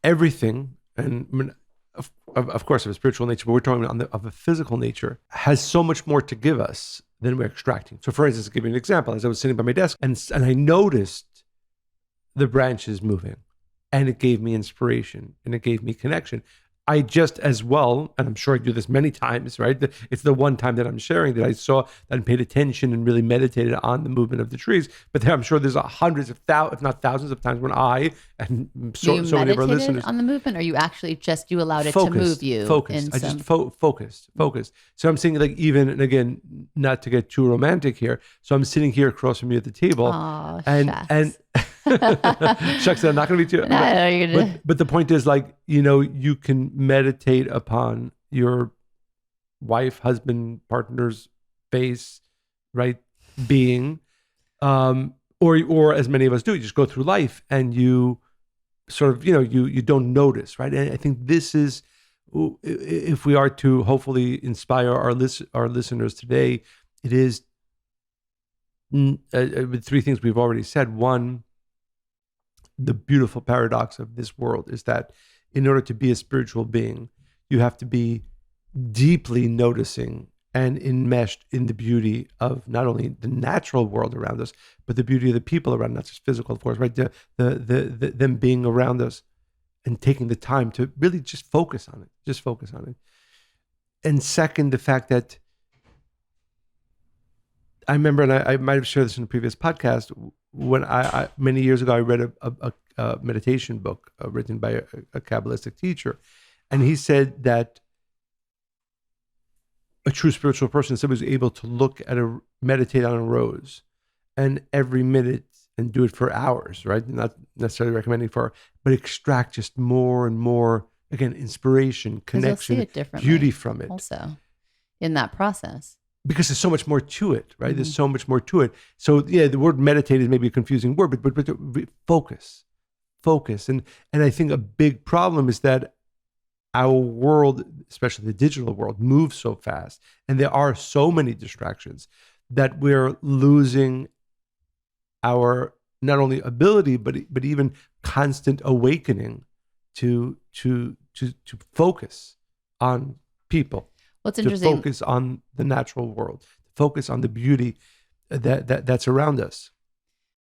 everything, and I mean, of course of a spiritual nature, but we're talking of a physical nature, has so much more to give us than we're extracting. So for instance, to give you an example, as I was sitting by my desk and I noticed the branches moving, and it gave me inspiration and it gave me connection. I just as well, and I'm sure I do this many times, right? It's the one time that I'm sharing that I saw and paid attention and really meditated on the movement of the trees. But I'm sure there's hundreds of thousands, if not thousands of times when I and so many of our listeners on the movement, or you actually just you allowed it focused, to move you. Focused. I just focused. So I'm saying, like, even, and again, not to get too romantic here. So I'm sitting here across from you at the table, and shucks, I'm not going to be too. But the point is, like, you can meditate upon your wife, husband, partner's face, right, being, or as many of us do, you just go through life and you sort of, you don't notice, right? And I think this is, if we are to hopefully inspire our listeners today, it is with three things we've already said. One, the beautiful paradox of this world is that in order to be a spiritual being, you have to be deeply noticing and enmeshed in the beauty of not only the natural world around us, but the beauty of the people around us, not just physical, of course, right? Them being around us and taking the time to really just focus on it. And second, the fact that I remember, and I might have shared this in a previous podcast, when I many years ago, I read a meditation book written by a Kabbalistic teacher. And he said that a true spiritual person was able to meditate on a rose, and every minute, and do it for hours, right? Not necessarily recommending but extract just more and more, again, inspiration, connection, beauty from it. Also, in that process. Because there's so much more to it, right? Mm-hmm. There's so much more to it. So yeah, the word meditate is maybe a confusing word, but focus. And I think a big problem is that our world, especially the digital world, moves so fast, and there are so many distractions that we're losing our not only ability but even constant awakening to focus on people. What's interesting, to focus on the natural world, to focus on the beauty that's around us.